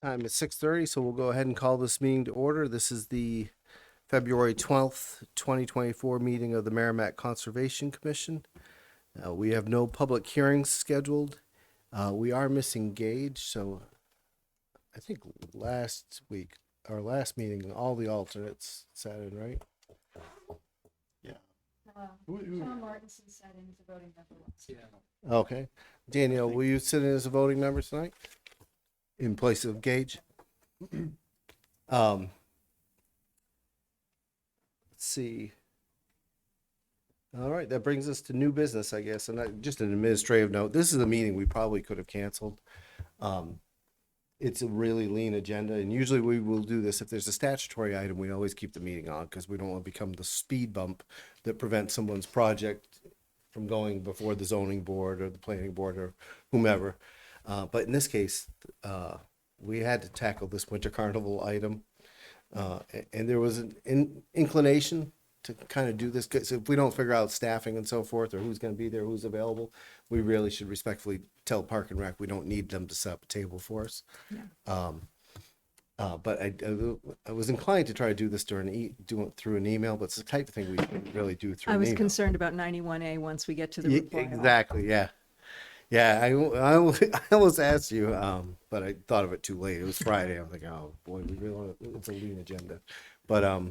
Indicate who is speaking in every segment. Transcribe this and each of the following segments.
Speaker 1: Time is 6:30, so we'll go ahead and call this meeting to order. This is the February 12th, 2024 meeting of the Merrimack Conservation Commission. We have no public hearings scheduled. We are missing Gage, so I think last week, our last meeting, all the alternates sat in, right?
Speaker 2: Tom Martinson sat in as a voting member once.
Speaker 1: Okay. Danielle, will you sit in as a voting member tonight? In place of Gage? Let's see. All right, that brings us to new business, I guess, and just an administrative note. This is a meeting we probably could have canceled. It's a really lean agenda, and usually we will do this. If there's a statutory item, we always keep the meeting on because we don't want to become the speed bump that prevents someone's project from going before the zoning board or the planning board or whomever. But in this case, we had to tackle this winter carnival item. And there was an inclination to kind of do this. So if we don't figure out staffing and so forth, or who's going to be there, who's available, we really should respectfully tell Park and Rec we don't need them to set up a table for us.
Speaker 2: Yeah.
Speaker 1: But I was inclined to try to do this do it through an email, but it's the type of thing we shouldn't really do through
Speaker 2: I
Speaker 1: an
Speaker 2: was
Speaker 1: email.
Speaker 2: concerned about 91A once we get to the reply.
Speaker 1: Exactly, yeah. Yeah, I almost asked you, but I thought of it too late. It was Friday. I was like, oh boy, we really want it's a lean agenda. But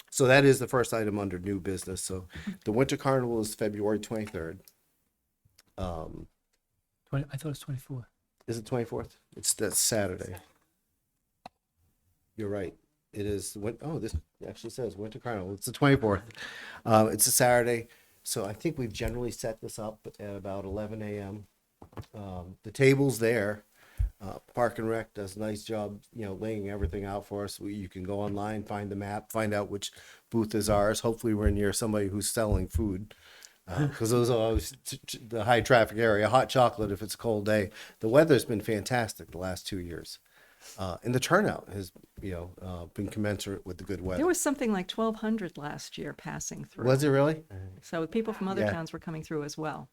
Speaker 1: so that is the first item under new business. So the winter carnival is February 23rd.
Speaker 3: 20, I thought it was 24.
Speaker 1: Is it 24th? It's that Saturday. You're right. It is this actually says winter carnival. It's the 24th. It's a Saturday. So I think we've generally set this up at about 11 a.m. The table's there. Park and Rec does a nice job, laying everything out for us. You can go online, find the map, find out which booth is ours. Hopefully we're near somebody who's selling food. Because those are always the high traffic area. Hot chocolate if it's a cold day. The weather's been fantastic the last 2 years. And the turnout has, been commensurate with the good weather.
Speaker 2: There was something like 1,200 last year passing through.
Speaker 1: Was it really?
Speaker 2: So people from other
Speaker 1: Yeah.
Speaker 2: towns were coming through as well.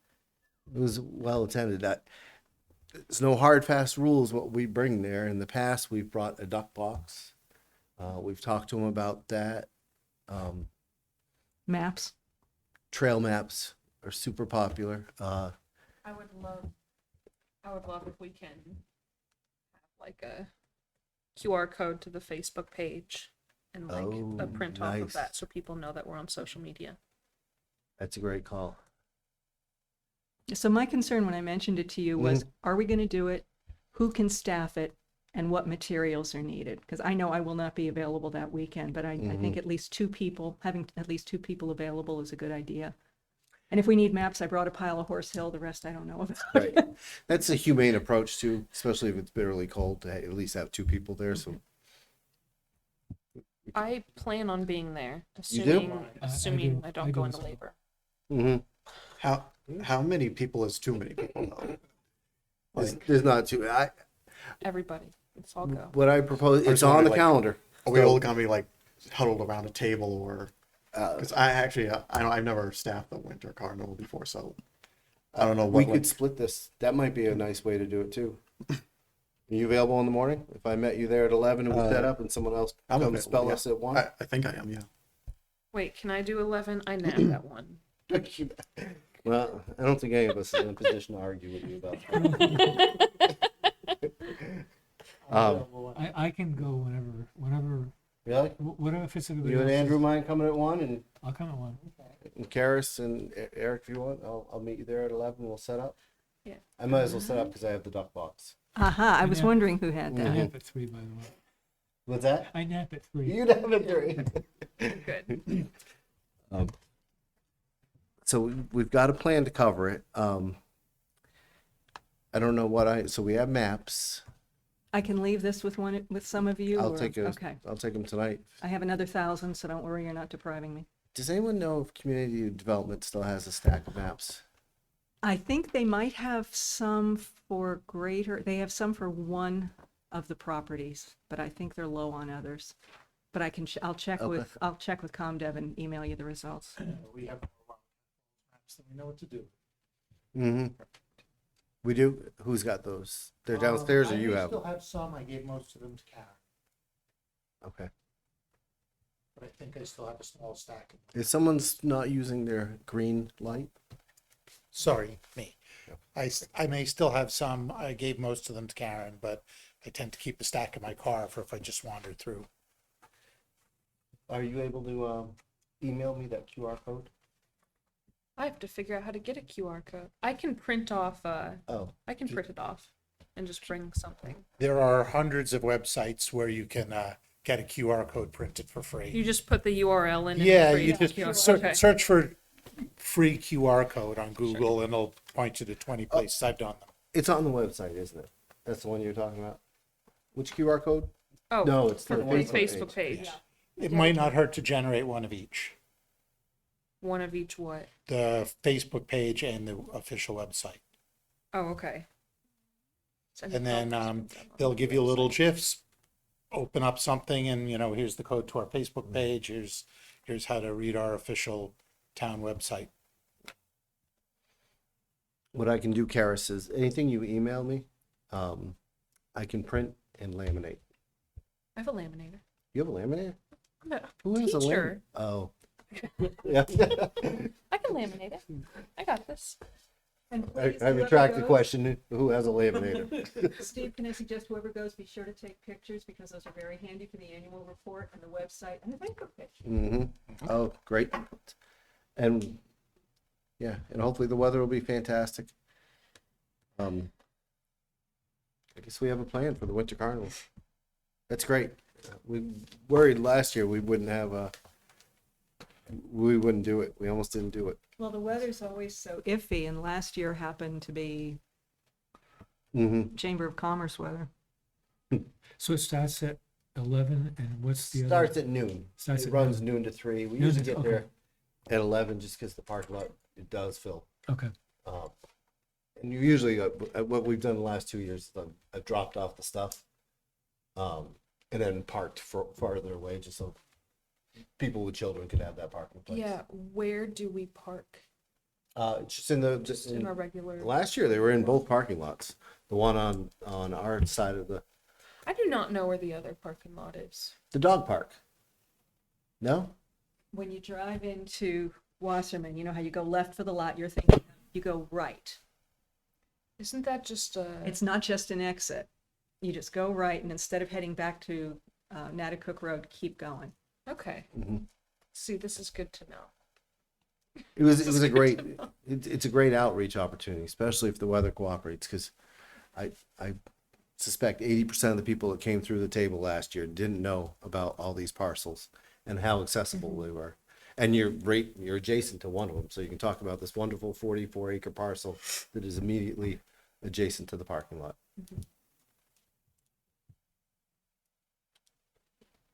Speaker 1: It was well attended. There's no hard, fast rules what we bring there. In the past, we've brought a duck box. We've talked to them about that.
Speaker 2: Maps.
Speaker 1: Trail maps are super popular.
Speaker 4: I would love if we can have like a QR code to the Facebook page and like a print off
Speaker 1: nice.
Speaker 4: of that so people know that we're on social media.
Speaker 1: That's a great call.
Speaker 2: So my concern when I mentioned it to you was, are we going to do it? Who can staff it? And what materials are needed? Because I know I will not be available that weekend, but I think at least having at least two people available is a good idea. And if we need maps, I brought a pile of Horse Hill. The rest I don't know about.
Speaker 1: Right. That's a humane approach too, especially if it's bitterly cold, to at least have two people there. So
Speaker 4: I plan on being there,
Speaker 1: You do?
Speaker 4: assuming I
Speaker 3: I
Speaker 4: don't
Speaker 3: do
Speaker 4: go
Speaker 3: as
Speaker 4: into
Speaker 3: well.
Speaker 4: labor.
Speaker 5: How many people is too many people though?
Speaker 1: there's not too.
Speaker 4: Everybody, let's all go.
Speaker 1: What I propose, it's
Speaker 5: so
Speaker 1: on the
Speaker 5: like-
Speaker 1: calendar.
Speaker 5: Are we all gonna be like huddled around a table or? Because I've never staffed the winter carnival before, so I don't know
Speaker 1: We
Speaker 5: what.
Speaker 1: could split this. That might be a nice way to do it too. Are you available in the morning? If I met you there at 11 and we set up and someone else
Speaker 5: I'm
Speaker 1: comes
Speaker 5: available,
Speaker 1: spell
Speaker 5: yeah.
Speaker 1: us at 1?
Speaker 5: I think I am, yeah.
Speaker 4: Wait, can I do 11? I nap at 1.
Speaker 1: Well, I don't think any of us is in a position to argue with you about that.
Speaker 3: I can go whenever,
Speaker 1: Really?
Speaker 3: whatever fits everybody
Speaker 1: You and
Speaker 3: else's.
Speaker 1: Andrew mind coming at 1 and
Speaker 3: I'll come at 1.
Speaker 1: Karis and Eric, if you want, I'll meet you there at 11. We'll set up.
Speaker 4: Yeah.
Speaker 1: I might as well set up because I have the duck box.
Speaker 2: Aha! I was
Speaker 3: Yeah.
Speaker 2: wondering who had
Speaker 3: I
Speaker 2: that.
Speaker 3: nap at 3, by the way.
Speaker 1: What's that?
Speaker 3: I nap at 3.
Speaker 1: You'd have it 3.
Speaker 4: Good.
Speaker 1: So we've got a plan to cover it. I don't know so we have maps.
Speaker 2: I can leave this with some of you.
Speaker 1: I'll
Speaker 2: or-
Speaker 1: take
Speaker 2: Okay.
Speaker 1: them tonight.
Speaker 2: I have another 1,000, so don't worry, you're not depriving me.
Speaker 1: Does anyone know if community development still has a stack of maps?
Speaker 2: I think they might have some for they have some for one of the properties, but I think they're low on others. But I'll check
Speaker 1: Okay.
Speaker 2: with ComDev and email you the results.
Speaker 3: We have maps, so we know what to do.
Speaker 1: Mm-hmm. We do? Who's got those? They're downstairs or
Speaker 6: I
Speaker 1: you
Speaker 6: may
Speaker 1: have
Speaker 6: still
Speaker 1: them?
Speaker 6: have some. I gave most of them to Karen,
Speaker 1: Okay.
Speaker 6: but I think I still have a small stack.
Speaker 1: If someone's not using their green light,
Speaker 6: Sorry, me. I may still have some. I gave most of them to Karen, but I tend to keep a stack in my car for if I just wander through.
Speaker 1: are you able to email me that QR code?
Speaker 4: I have to figure out how to get a QR code. I can print off.
Speaker 1: Oh,
Speaker 4: I can print it off, and just bring something.
Speaker 6: There are hundreds of websites where you can get a QR code printed for free.
Speaker 4: You just put the URL in. and
Speaker 6: Yeah,
Speaker 4: create
Speaker 6: you
Speaker 4: a
Speaker 6: just
Speaker 4: QR. Okay.
Speaker 6: search for free QR code on Google and it'll point you to 20 places. I've done them.
Speaker 1: it's on the website, isn't it? That's the one you're talking about? Which QR code?
Speaker 4: Oh,
Speaker 1: No, it's
Speaker 4: for
Speaker 1: the
Speaker 4: the
Speaker 1: Facebook
Speaker 4: Facebook
Speaker 1: page.
Speaker 4: page.
Speaker 6: It might not hurt to generate one of each.
Speaker 4: One of each what?
Speaker 6: The Facebook page and the official website.
Speaker 4: Oh, okay. Send
Speaker 6: And
Speaker 4: it
Speaker 6: then
Speaker 4: out to them.
Speaker 6: they'll give you little GIFs. Open up something and, here's the code to our Facebook page. Here's how to read our official town website.
Speaker 1: What I can do, Karis, is anything you email me, I can print and laminate.
Speaker 4: I have a laminator.
Speaker 1: You have a laminator?
Speaker 4: I'm a
Speaker 1: Who has a
Speaker 4: teacher.
Speaker 1: Oh. Yeah.
Speaker 4: I can laminate it. I got this.
Speaker 2: And
Speaker 1: I
Speaker 2: please,
Speaker 1: I
Speaker 2: whoever
Speaker 1: retract the
Speaker 2: goes-
Speaker 1: question. Who has a laminator?
Speaker 2: Steve, can I suggest whoever goes, be sure to take pictures because those are very handy for the annual report and the website and the Facebook page.
Speaker 1: Mm-hmm. Oh, great. And yeah, and hopefully the weather will be fantastic. I guess we have a plan for the winter carnival. That's great. We worried last year we wouldn't do it. We almost didn't do it.
Speaker 2: Well, the weather's always so iffy, and last year happened to be
Speaker 1: Mm-hmm.
Speaker 2: Chamber of Commerce weather.
Speaker 3: So it starts at 11 and what's the other?
Speaker 1: Starts at noon.
Speaker 3: Starts
Speaker 1: It
Speaker 3: at
Speaker 1: runs noon to 3. We
Speaker 3: Noon
Speaker 1: usually
Speaker 3: to-
Speaker 1: get
Speaker 3: okay.
Speaker 1: there at 11 just because the parking lot, it does fill.
Speaker 3: Okay,
Speaker 1: And you usually, what we've done the last 2 years, I've dropped off the stuff and then parked farther away just so people with children could have that parking place.
Speaker 4: Yeah, where do we park?
Speaker 1: It's just in the,
Speaker 4: Just in our regular.
Speaker 1: last year they were in both parking lots. The one on our side of the
Speaker 4: I do not know where the other parking lot is.
Speaker 1: dog park. No?
Speaker 2: When you drive into Wasserman, you know how you go left for the lot, you're thinking, you go right.
Speaker 4: Isn't that just a?
Speaker 2: It's not just an exit. You just go right, and instead of heading back to Natticook Road, keep going.
Speaker 4: Okay.
Speaker 1: Mhm.
Speaker 4: See, this is good to know.
Speaker 1: It was a great it's a great outreach opportunity, especially if the weather cooperates, because I suspect 80% of the people that came through the table last year didn't know about all these parcels and how accessible they were. And you're adjacent to one of them, so you can talk about this wonderful 44-acre parcel that is immediately adjacent to the parking lot.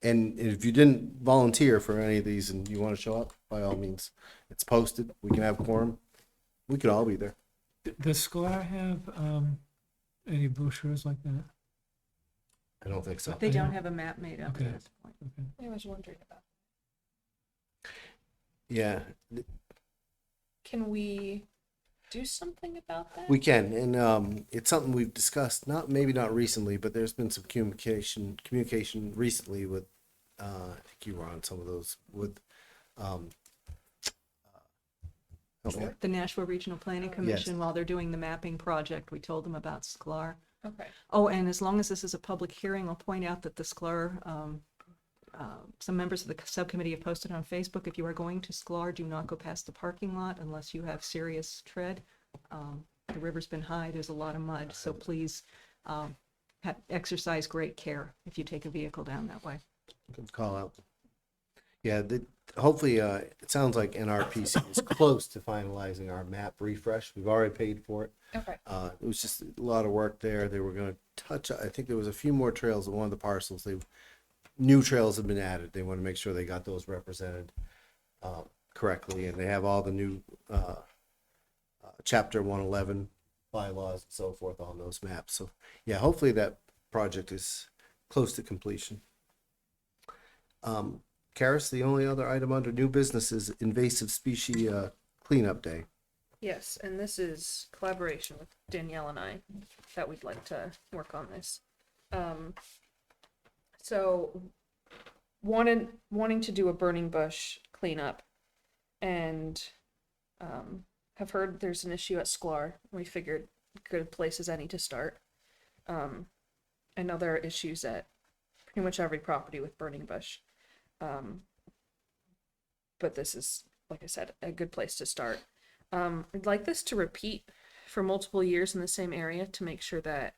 Speaker 1: And if you didn't volunteer for any of these and you want to show up, by all means, it's posted. We can have quorum. We could all be there.
Speaker 3: does Sklar have any brochures like that?
Speaker 1: I don't think so.
Speaker 2: They don't have a map made up
Speaker 3: Okay.
Speaker 2: at this point.
Speaker 3: Okay.
Speaker 4: I was wondering about.
Speaker 1: Yeah,
Speaker 4: Can we do something about that?
Speaker 1: we can, and it's something we've discussed. Maybe not recently, but there's been some communication recently with. I think you were on some of those with. Help me out.
Speaker 2: The Nashville Regional Planning Commission, while they're doing the mapping project, we told them about Sklar.
Speaker 4: Okay.
Speaker 2: Oh, and as long as this is a public hearing, I'll point out that the Sklar, some members of the subcommittee have posted on Facebook, if you are going to Sklar, do not go past the parking lot unless you have serious tread. The river's been high, there's a lot of mud, so please exercise great care if you take a vehicle down that way.
Speaker 1: Good call out. Yeah, hopefully, it sounds like NRPC is close to finalizing our map refresh. We've already paid for it.
Speaker 4: Okay.
Speaker 1: It was just a lot of work there. They were going to touch, I think there was a few more trails at one of the parcels. New trails have been added. They want to make sure they got those represented correctly, and they have all the new chapter 111 bylaws and so forth on those maps. So yeah, hopefully that project is close to completion. Karis, the only other item under new business is invasive species cleanup day.
Speaker 4: Yes, and this is collaboration with Danielle and I that we'd like to work on this. So wanting to do a burning bush cleanup, and have heard there's an issue at Sklar. We figured good place as any to start. I know there are issues at pretty much every property with burning bush. But this is, like I said, a good place to start. I'd like this to repeat for multiple years in the same area to make sure that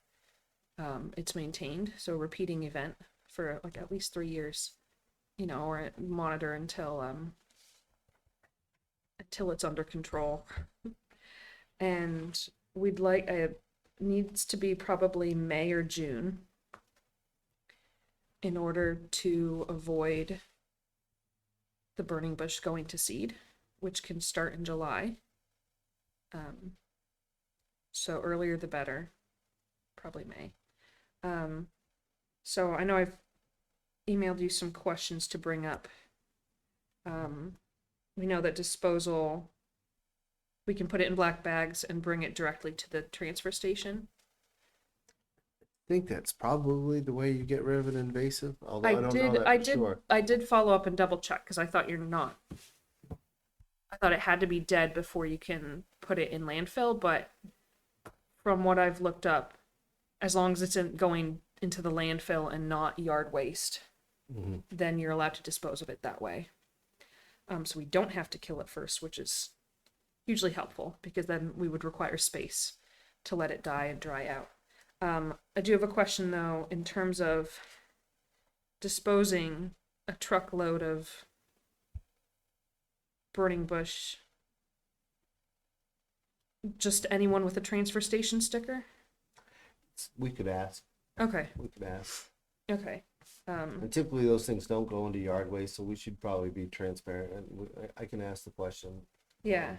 Speaker 4: it's maintained. So repeating event for like at least 3 years, you know, or monitor until it's under control. And we'd like it needs to be probably May or June in order to avoid the burning bush going to seed, which can start in July. So earlier the better, probably May. So I know I've emailed you some questions to bring up. We know that disposal, we can put it in black bags and bring it directly to the transfer station.
Speaker 1: I think that's probably the way you get rid of an invasive, although I don't know that for sure.
Speaker 4: I did follow up and double check because I thought you're not. I thought it had to be dead before you can put it in landfill, but from what I've looked up, as long as it's going into the landfill and not yard waste, then you're allowed to dispose of it that way. So we don't have to kill it first, which is hugely helpful because then we would require space to let it die and dry out. I do have a question though, in terms of disposing a truckload of burning bush. Just anyone with a transfer station sticker?
Speaker 1: We could ask.
Speaker 4: Okay,
Speaker 1: We could ask.
Speaker 4: okay.
Speaker 1: And typically those things don't go into yard waste, so we should probably be transparent. And I can ask the question.
Speaker 4: Yeah,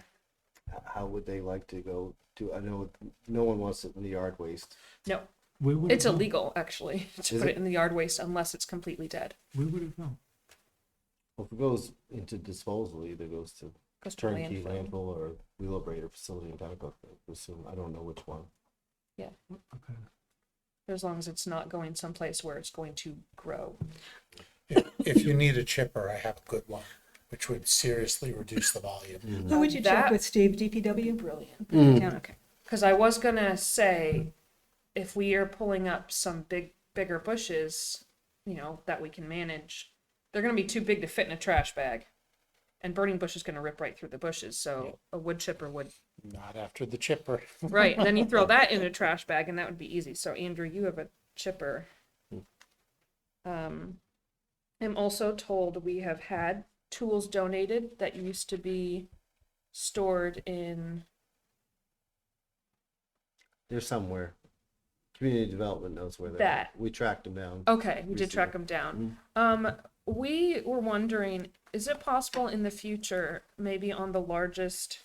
Speaker 1: How would they like to go to? I know no one wants it in the yard waste.
Speaker 4: no,
Speaker 3: Where would it
Speaker 4: it's
Speaker 3: go?
Speaker 4: illegal actually to
Speaker 1: Is
Speaker 4: put
Speaker 1: it?
Speaker 4: it in the yard waste unless it's completely dead.
Speaker 3: Where would it go?
Speaker 1: Well, if it goes into disposal, either goes to
Speaker 4: Goes to
Speaker 1: turnkey
Speaker 4: landfill.
Speaker 1: landfill or wheelabrator facility in Duncook. I assume. I don't know which one.
Speaker 3: Okay.
Speaker 4: As long as it's not going someplace where it's going to grow.
Speaker 6: If you need a chipper, I have a good one, which would seriously reduce the volume.
Speaker 2: Who would you
Speaker 4: That-
Speaker 2: check with, Steve? DPW?
Speaker 4: Brilliant.
Speaker 2: Town, okay.
Speaker 4: Because I was gonna say, if we are pulling up some bigger bushes, you know, that we can manage, they're gonna be too big to fit in a trash bag. And burning bush is gonna rip right through the bushes, so a wood chipper would.
Speaker 6: Not after the chipper.
Speaker 4: Right, and then you throw that in a trash bag and that would be easy. So Andrew, you have a chipper. I'm also told we have had tools donated that used to be stored in,
Speaker 1: They're somewhere. Community development knows where they're
Speaker 4: That.
Speaker 1: at. We tracked them down.
Speaker 4: okay, we did
Speaker 1: Recently.
Speaker 4: track them down. We were wondering, is it possible in the future, maybe on the largest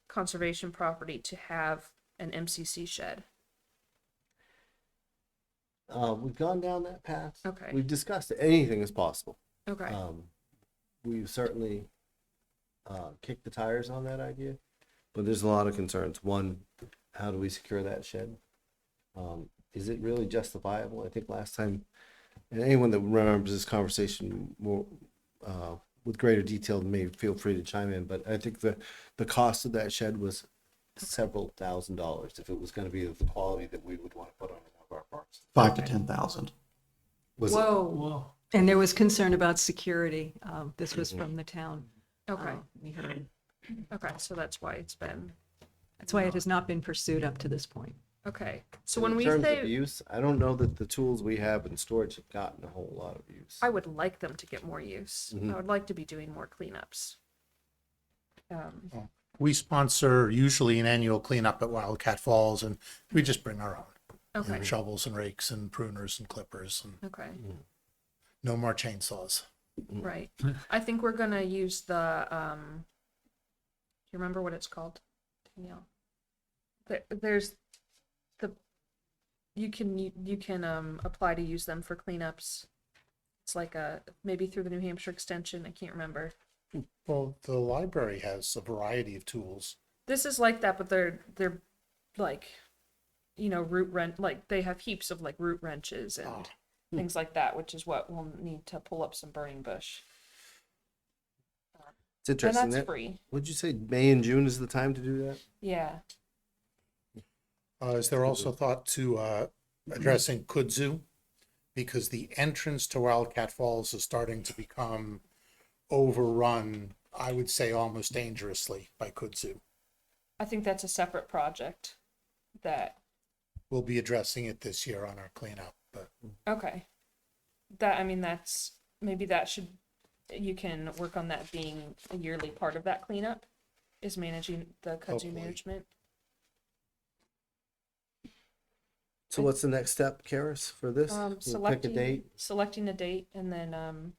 Speaker 4: conservation property to have an MCC shed?
Speaker 1: We've gone down that path.
Speaker 4: Okay.
Speaker 1: We've discussed it. Anything is possible.
Speaker 4: Okay.
Speaker 1: We've certainly kicked the tires on that idea, but there's a lot of concerns. One, how do we secure that shed? Is it really justifiable? I think last time, and anyone that remembers this conversation more with greater detail than me, feel free to chime in. But I think the cost of that shed was several $1,000s if it was going to be of the quality that we would want to put on one of our parks.
Speaker 5: 5,000 to 10,000.
Speaker 1: Was it?
Speaker 4: Whoa.
Speaker 3: Whoa.
Speaker 2: And there was concern about security. This was from the town.
Speaker 4: Okay.
Speaker 2: We heard.
Speaker 4: Okay. So that's why it's been.
Speaker 2: That's why it has not been pursued up to this point.
Speaker 4: Okay. So
Speaker 1: In
Speaker 4: when we
Speaker 1: terms of
Speaker 4: say,
Speaker 1: use, I don't know that the tools we have in storage have gotten a whole lot of use.
Speaker 4: I would like them to get more use.
Speaker 1: Mhm.
Speaker 4: I would like to be doing more cleanups.
Speaker 6: We sponsor usually an annual cleanup at Wildcat Falls, and we just bring our own
Speaker 4: Okay.
Speaker 6: shovels and rakes and pruners and clippers, and
Speaker 4: Okay.
Speaker 6: no more chainsaws.
Speaker 4: Right. I think we're gonna use the do you remember what it's called? Danielle? There's the you can apply to use them for cleanups. It's like maybe through the New Hampshire extension, I can't remember.
Speaker 6: Well, the library has a variety of tools.
Speaker 4: This is like that, but they're like, root wrench. Like they have heaps of like root wrenches and
Speaker 6: Ah.
Speaker 4: things like that, which is what we'll need to pull up some burning bush.
Speaker 1: It's
Speaker 4: And
Speaker 1: interesting.
Speaker 4: that's
Speaker 1: That,
Speaker 4: free.
Speaker 1: would you say May and June is the time to do that?
Speaker 4: Yeah.
Speaker 6: Is there also thought to addressing kudzu? Because the entrance to Wildcat Falls is starting to become overrun, I would say almost dangerously by kudzu.
Speaker 4: I think that's a separate project that,
Speaker 6: We'll be addressing it this year on our cleanup, but
Speaker 4: okay. That's, maybe you can work on that being a yearly part of that cleanup, is managing the kudzu
Speaker 6: Hopefully.
Speaker 4: management.
Speaker 1: So what's the next step, Karis, for this? We'll pick a date.
Speaker 4: Selecting a date, and then,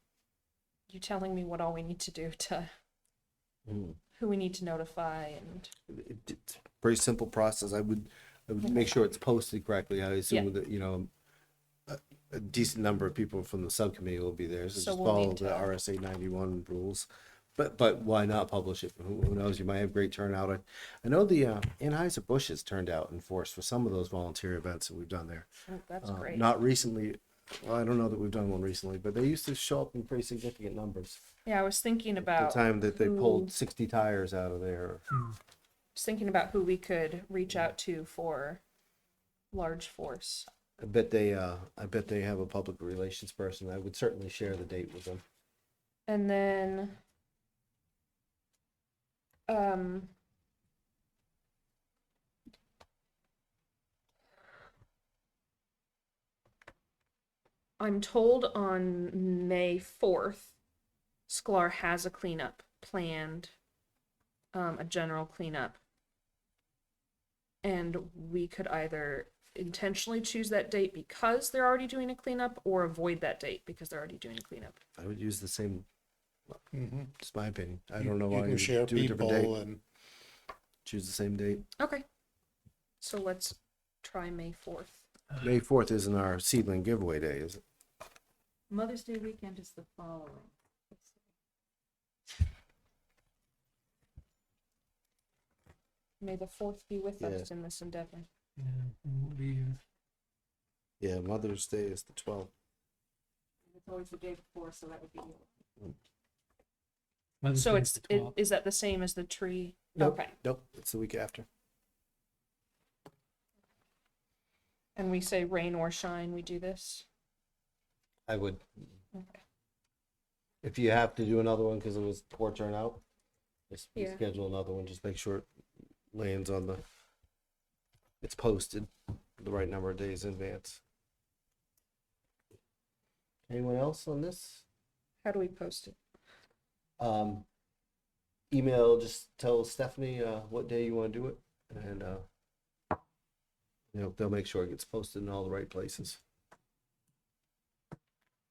Speaker 4: you telling me what all we need to do to,
Speaker 1: Mm.
Speaker 4: who we need to notify and,
Speaker 1: It's a very simple process. I would make sure it's posted correctly. I assume
Speaker 4: Yeah.
Speaker 1: that, a decent number of people from the subcommittee will be there. So
Speaker 4: So
Speaker 1: just
Speaker 4: we'll
Speaker 1: follow
Speaker 4: need
Speaker 1: the
Speaker 4: to-
Speaker 1: RSA 91 rules. But why not publish it? Who knows? You might have great turnout. I know the Anheuser-Busch has turned out in force for some of those volunteer events that we've done there.
Speaker 4: oh, that's great.
Speaker 1: Not recently. Well, I don't know that we've done one recently, but they used to show up in pretty significant numbers.
Speaker 4: Yeah, I was thinking
Speaker 1: The
Speaker 4: about
Speaker 1: time that they pulled
Speaker 4: who-
Speaker 1: 60 tires out of there.
Speaker 4: just thinking about who we could reach out to for large force.
Speaker 1: I bet they have a public relations person. I would certainly share the date with them.
Speaker 4: And then, I'm told on May 4th, Sklar has a cleanup planned, a general cleanup. And we could either intentionally choose that date because they're already doing a cleanup or avoid that date because they're already doing a cleanup.
Speaker 1: I would use the same.
Speaker 6: Mhm.
Speaker 1: Just my opinion. I don't know
Speaker 6: you
Speaker 1: why
Speaker 6: can
Speaker 1: you
Speaker 6: share
Speaker 1: do a different
Speaker 6: people
Speaker 1: date.
Speaker 6: and
Speaker 1: Choose the same date.
Speaker 4: Okay. So let's try May 4th.
Speaker 1: May 4th isn't our seedling giveaway day, is it?
Speaker 2: Mother's Day weekend is the following.
Speaker 4: May the 4th be with us
Speaker 1: Yeah.
Speaker 4: in this endeavor.
Speaker 3: Yeah, we won't be here.
Speaker 1: Yeah, Mother's Day is the 12th.
Speaker 2: It's always the day before, so that would be.
Speaker 3: Mother's
Speaker 4: So
Speaker 3: Day is the 12th.
Speaker 4: is that the same as the tree?
Speaker 1: Nope.
Speaker 4: Okay.
Speaker 1: Nope, it's the week after.
Speaker 4: And we say rain or shine, we do this?
Speaker 1: I would.
Speaker 4: Okay.
Speaker 1: If you have to do another one because it was poor turnout, just
Speaker 4: Yeah.
Speaker 1: schedule another one. Just make sure it lands on the. It's posted the right number of days in advance. Anyone else on this?
Speaker 4: How do we post it?
Speaker 1: Email, just tell Stephanie what day you want to do it, and they'll make sure it gets posted in all the right places.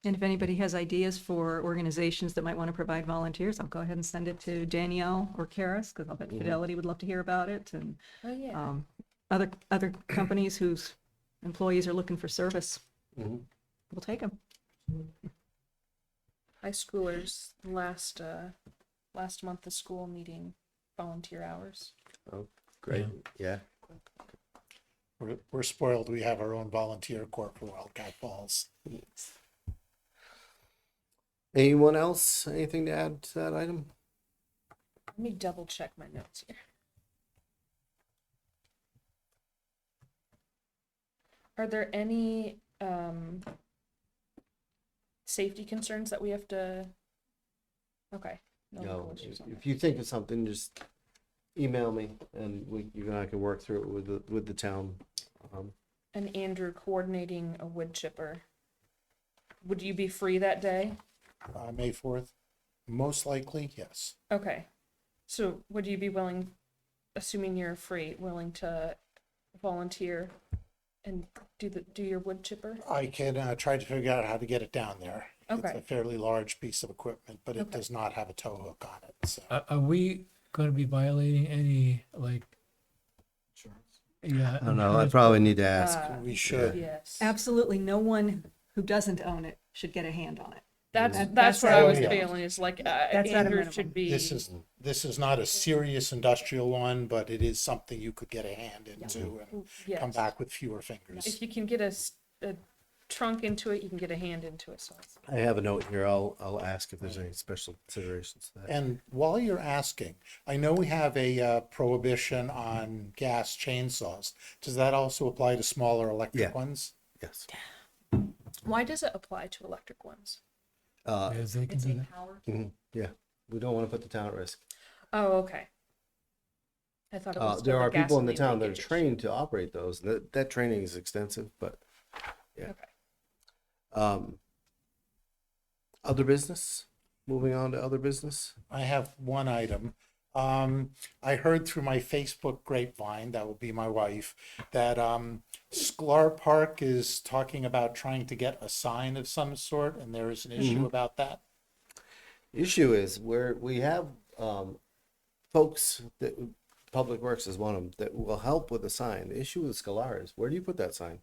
Speaker 2: And if anybody has ideas for organizations that might want to provide volunteers, I'll go ahead and send it to Danielle or Karis, because I'll bet
Speaker 1: Mhm.
Speaker 2: Fidelity would love to hear about it, and
Speaker 4: Oh, yeah.
Speaker 2: other companies whose employees are looking for service,
Speaker 1: Mm-hmm.
Speaker 2: we'll take them.
Speaker 4: High schoolers last month of school needing volunteer hours.
Speaker 1: Great. Yeah.
Speaker 6: we're spoiled. We have our own volunteer corps for Wildcat Falls.
Speaker 1: Anyone else? Anything to add to that item?
Speaker 4: Let me double check my notes here. Are there any safety concerns that we have to? Okay.
Speaker 1: No.
Speaker 4: legal issues on
Speaker 1: If
Speaker 4: that.
Speaker 1: you think of something, just email me, and you and I can work through it with the town.
Speaker 4: And Andrew coordinating a wood chipper. Would you be free that day?
Speaker 6: May 4th, most likely, yes.
Speaker 4: Okay. So would you be willing, assuming you're free, willing to volunteer and do your wood chipper?
Speaker 6: I can try to figure out how to get it down there. It's
Speaker 4: Okay.
Speaker 6: a fairly large piece of equipment, but it
Speaker 4: Okay.
Speaker 6: does not have a tow hook on it, so.
Speaker 3: Are we going to be violating any, like, yeah?
Speaker 1: I don't know. I probably need to ask.
Speaker 4: Uh,
Speaker 6: We should.
Speaker 4: Yes.
Speaker 2: Absolutely, no one who doesn't own it should get a hand on it.
Speaker 4: That's what I was
Speaker 6: yeah.
Speaker 4: feeling, is like,
Speaker 2: That's at a
Speaker 4: Andrew
Speaker 2: minimum.
Speaker 4: should be.
Speaker 6: This is not a serious industrial one, but it is something you could get a hand into and come
Speaker 4: Yes.
Speaker 6: back with fewer fingers.
Speaker 4: If you can get a trunk into it, you can get a hand into it, so.
Speaker 1: I have a note here. I'll ask if there's any special considerations to that.
Speaker 6: And while you're asking, I know we have a prohibition on gas chainsaws. Does that also apply to smaller electric
Speaker 1: Yeah.
Speaker 6: ones?
Speaker 1: Yes.
Speaker 4: Why does it apply to electric ones?
Speaker 3: Yes, they can do that.
Speaker 1: Mhm. Yeah, we don't want to put the town at risk.
Speaker 4: Oh, okay. I thought it was.
Speaker 1: There
Speaker 4: for
Speaker 1: are people in the
Speaker 4: gasoline
Speaker 1: town that are
Speaker 4: leakage issue.
Speaker 1: trained to operate those. That training is extensive, but yeah.
Speaker 4: Okay.
Speaker 1: Other business? Moving on to other business?
Speaker 6: I have one item. I heard through my Facebook grapevine, that would be my wife, that Sklar Park is talking about trying to get a sign of some sort, and there is an issue about that.
Speaker 1: Issue is where we have folks that Public Works is one of them that will help with a sign. The issue with Scalar is where do you put that sign?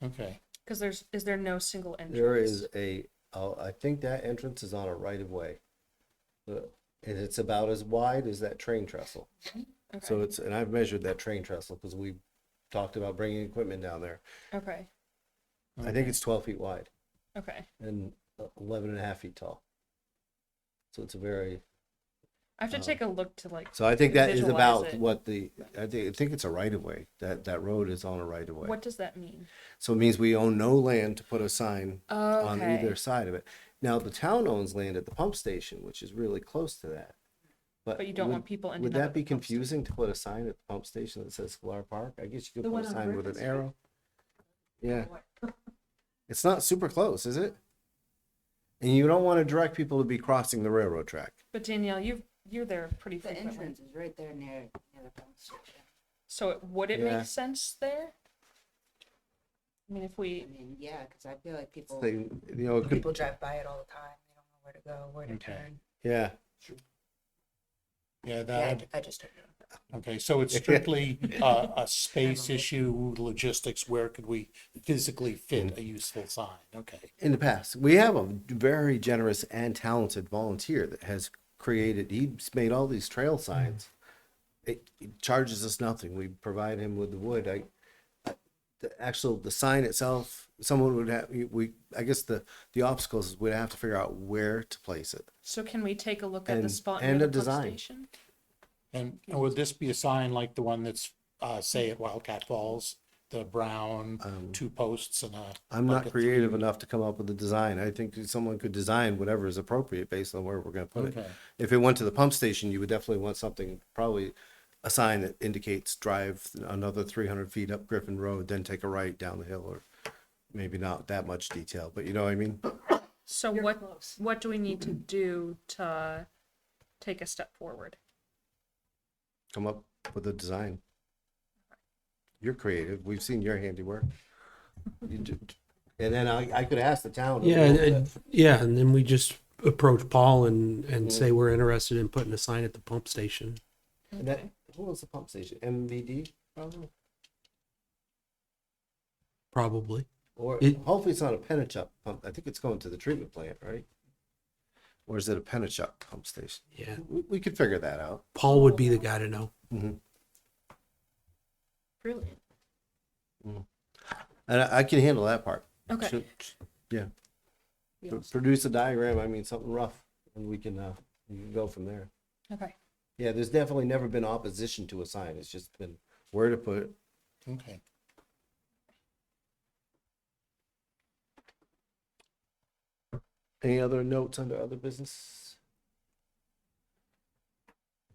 Speaker 6: Okay.
Speaker 4: Because is there no single entrance?
Speaker 1: There is I think that entrance is on a right of way. And it's about as wide as that train trestle.
Speaker 4: Okay.
Speaker 1: So and I've measured that train trestle because we talked about bringing equipment down there.
Speaker 4: Okay.
Speaker 1: I think it's 12 feet wide
Speaker 4: Okay.
Speaker 1: and 11 and a half feet tall. So it's a very,
Speaker 4: I have to take a look to like.
Speaker 1: so I think that is
Speaker 4: visualize
Speaker 1: about
Speaker 4: it.
Speaker 1: what I think it's a right of way. That road is on a right of way.
Speaker 4: What does that mean?
Speaker 1: So it means we own no land to put a sign on
Speaker 4: Okay.
Speaker 1: either side of it. Now, the town owns land at the pump station, which is really close to that.
Speaker 4: But you don't want people ending
Speaker 1: Would
Speaker 4: up
Speaker 1: that
Speaker 4: at
Speaker 1: be
Speaker 4: the pump station.
Speaker 1: confusing to put a sign at the pump station that says Sklar Park? I guess you could
Speaker 2: The
Speaker 1: put
Speaker 2: one
Speaker 1: a
Speaker 2: on
Speaker 1: sign with
Speaker 2: Griffith
Speaker 1: an
Speaker 2: Street?
Speaker 1: arrow. Yeah. It's not super close, is it? And you don't want to direct people to be crossing the railroad track.
Speaker 4: But Danielle, you're there pretty
Speaker 7: The
Speaker 4: frequently.
Speaker 7: entrance is right there near the pump station.
Speaker 4: So would it
Speaker 1: Yeah.
Speaker 4: make sense there? I mean, if
Speaker 7: I
Speaker 4: we,
Speaker 7: mean, yeah, because I feel like people
Speaker 1: They, you know, it could,
Speaker 7: drive by it all the time. They don't know where to go, where to
Speaker 6: Okay.
Speaker 7: turn.
Speaker 1: yeah.
Speaker 6: Yeah,
Speaker 7: Yeah,
Speaker 6: that,
Speaker 7: I just heard it.
Speaker 6: okay, so it's strictly a space issue, logistics, where could we physically fit a useful sign? Okay.
Speaker 1: In the past, we have a very generous and talented volunteer that has he's made all these trail signs. It charges us nothing. We provide him with the wood. The sign itself, someone would have, I guess the obstacles is we'd have to figure out where to place it.
Speaker 4: so can we take a look at the
Speaker 1: And-
Speaker 4: spot
Speaker 1: and
Speaker 4: near
Speaker 1: a
Speaker 4: the pump
Speaker 1: design.
Speaker 4: station?
Speaker 6: And would this be a sign like the one that's, say at Wildcat Falls, the brown, two posts and a.
Speaker 1: I'm
Speaker 6: like
Speaker 1: not
Speaker 6: a
Speaker 1: creative
Speaker 6: three-
Speaker 1: enough to come up with a design. I think someone could design whatever is appropriate based on where we're gonna put it.
Speaker 6: Okay.
Speaker 1: If it went to the pump station, you would definitely want something, probably a sign that indicates drive another 300 feet up Griffin Road, then take a right down the hill, or maybe not that much detail, but you know what I mean?
Speaker 4: So
Speaker 2: You're
Speaker 4: what
Speaker 2: close.
Speaker 4: what do we need to do to take a step forward?
Speaker 1: Come up with a design. You're creative. We've seen your handiwork. And then I could ask the town.
Speaker 8: Yeah, and then we just approach Paul and say we're interested in putting a sign at the pump station.
Speaker 1: And that, who was the pump station? MVD, probably?
Speaker 8: Probably.
Speaker 1: Or
Speaker 8: It-
Speaker 1: hopefully it's not a Penachuk pump. I think it's going to the treatment plant, right? Or is it a Penachuk pump station?
Speaker 8: Yeah.
Speaker 1: We could figure that out.
Speaker 8: Paul would be the guy to know.
Speaker 4: Brilliant.
Speaker 1: And I can handle that part.
Speaker 4: Okay.
Speaker 1: Yeah. Produce a diagram, I mean, something rough, and we can go from there.
Speaker 4: Okay.
Speaker 1: Yeah, there's definitely never been opposition to a sign. It's just been where to put it.
Speaker 6: Okay.
Speaker 1: Any other notes under other business?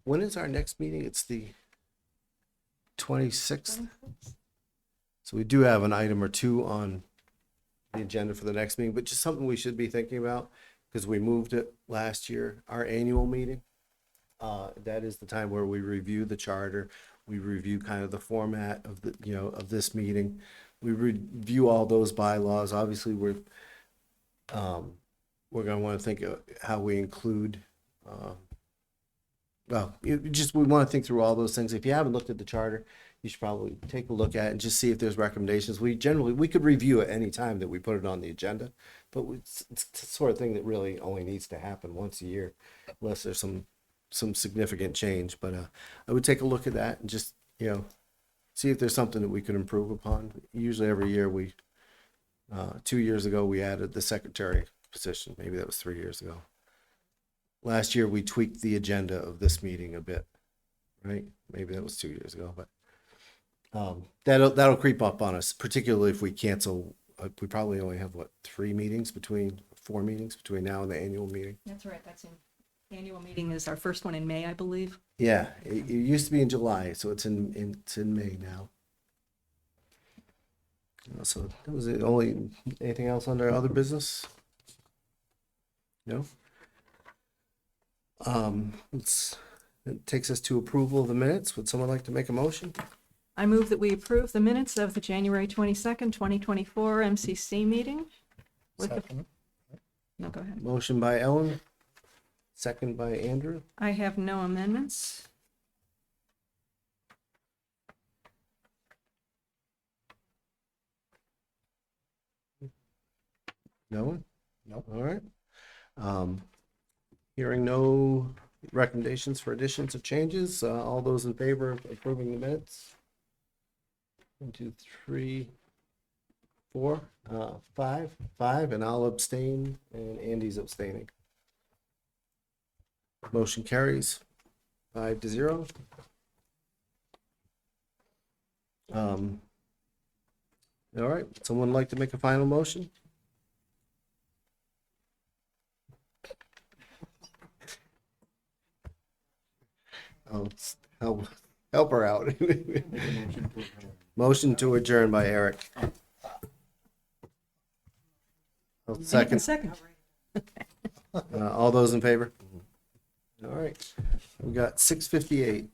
Speaker 1: When is our next meeting? It's the 26th. So we do have an item or two on the agenda for the next meeting, but just something we should be thinking about because we moved it last year, our annual meeting. That is the time where we review the charter. We review kind of the format of the, of this meeting. We review all those bylaws. Obviously, we're going to want to think of how we include, we want to think through all those things. If you haven't looked at the charter, you should probably take a look at it and just see if there's recommendations. We could review it any time that we put it on the agenda, but it's the sort of thing that really only needs to happen once a year, unless there's some significant change. But I would take a look at that and just, see if there's something that we could improve upon. Usually every year 2 years ago, we added the secretary position. Maybe that was 3 years ago. Last year, we tweaked the agenda of this meeting a bit, right? Maybe that was 2 years ago, but that'll creep up on us, particularly if we cancel. We probably only have 4 meetings between now and the annual meeting.
Speaker 2: That's right, that's in, annual meeting is our first one in May, I believe.
Speaker 1: Yeah, it used to be in July, so it's in May now. So that was it. Anything else under other business? No. It takes us to approval of the minutes. Would someone like to make a motion?
Speaker 2: I move that we approve the minutes of the January 22nd, 2024 MCC meeting. With the,
Speaker 6: Second.
Speaker 2: no, go ahead.
Speaker 1: Motion by Ellen, second by Andrew.
Speaker 2: I have no amendments.
Speaker 1: No one?
Speaker 6: Nope.
Speaker 1: All right. Hearing no recommendations for additions or changes, all those in favor of approving the minutes? 1, 2, 3, 4, 5, and I'll abstain, and Andy's abstaining. Motion carries 5-0. All right, someone like to make a final motion? Oh, help her out. Motion to adjourn by Eric. Second.
Speaker 2: Second.
Speaker 1: All those in favor? All right. We got 6:58.